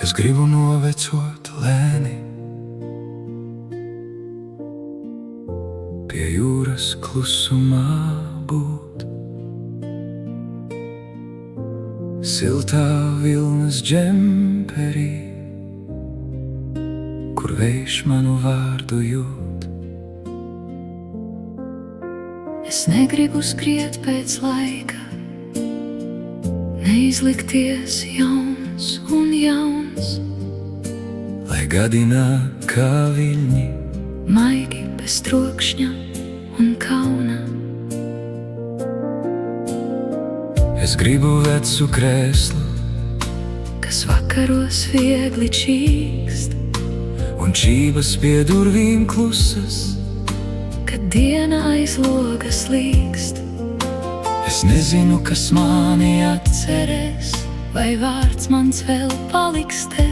Es gribu novecot lēni pie jūras klusumā būt. Siltā vilnas džemperī, kur vējš manu vārdu jūt. Es negribu skriet pēc laika, neizlikties jauns un jauns, lai gadinā kā viļņi, maigi bez trokšņa un kauna. Es gribu vecu krēslu, kas vakaros viegli čīkst, un čības pie durvīm klusas, kad diena aiz logas līkst. es nezinu, kas mani Cerēs, vai vārds mans vēl paliks te,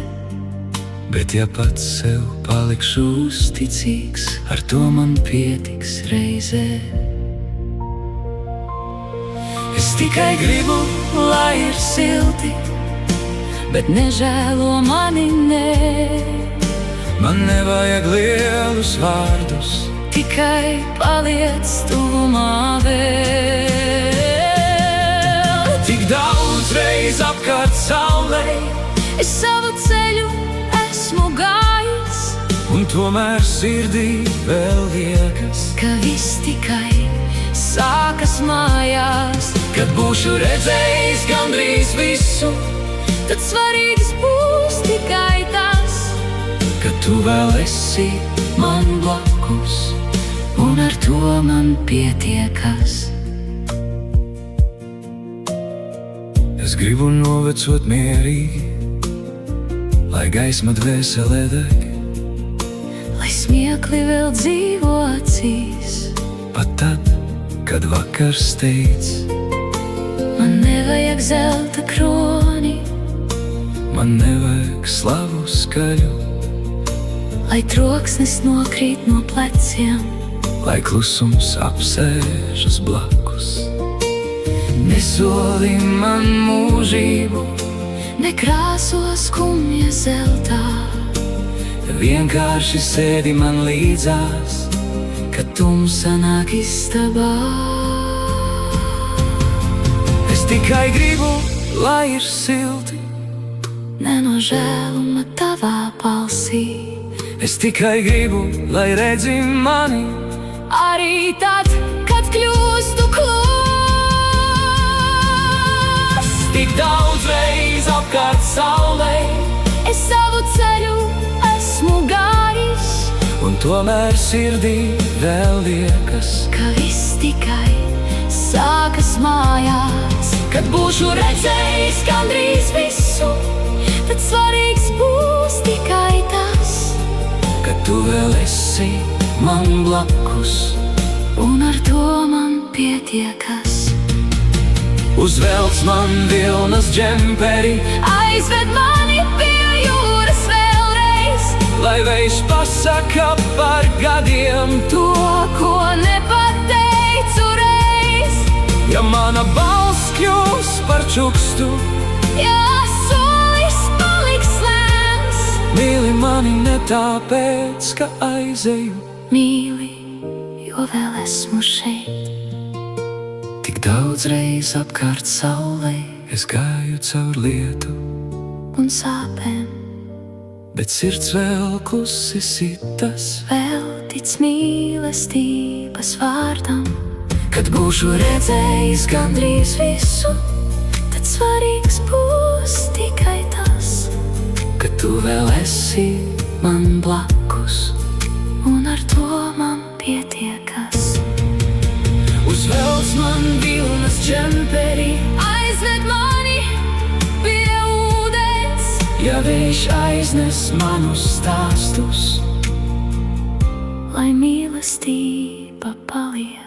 bet ja pats sev palikšu uzticīgs, ar to man pietiks reizē. Es tikai gribu, lai ir silti, bet nežēlo mani, nē. Man nevajag lielus vārdus, Tikai paliec tuvumā vēl. tik daudz reiz apkārt saulē, Es savu ceļu esmu gājis, un tomēr sirdī vēl liekas, ka viss tikai sākas mājās. kad būšu redzējis gandrīz visu, Tad svarīgs būs tikai tas, ka tu vēl esi man blakus, un ar to man pietiekas. Es gribu novecot mierīgi, lai gaisma dvēselē deg, Lai smiekli vēl dzīvo acīs, pat tad, kad vakars steidz. man nevajag zelta kroni, Man nevajag slavu skaļu, lai troksnis nokrīt no pleciem. lai klusums apsēžas blakus. Nesoli man mūžību, Nekrāso skumja zeltā, vienkārši sēdi man līdzās, kad tumsa nāk istabā. es tikai gribu, lai ir silti, Nenožēluma tavā balsī, es tikai gribu, lai redzi mani, arī tad, kad kļūstu klūs. tik daudz reiz apkārt saulē, Es savu ceļu esmu gājis, un tomēr sirdī vēl liekas, ka viss tikai sākas mājās. Kad būšu redzējis gandrīz visu, tad svarīgs būs tikai tas, ka tu vēl esi man blakus. un ar to man pietiekas. Uzvelc man vilnas džemperi, Aizved mani pie jūras vēlreiz, lai vējš pasaka par gadiem. to, ko nepateicu reiz. Ja mana balss kļūs par čukstu, Ja solis paliks lēns, mīli mani ne tāpēc, ka aizeju. mīli, jo vēl esmu šeit. Tik daudz reiz apkārt saulē, es gāju caur lietu, Un sāpēm bet sirds vēl klusi sitas. vēl tic mīlestības vārdam. Kad būšu Redzējis gandrīz visu, tad svarīgs būs tikai tas, ka tu vēl esi man blakus, un ar to man pietiekas. uzvelc man vilnas džemperi, Aizved mani pie ūdens, ja vējš aiznes manus stāstus. lai mīlestība paliek.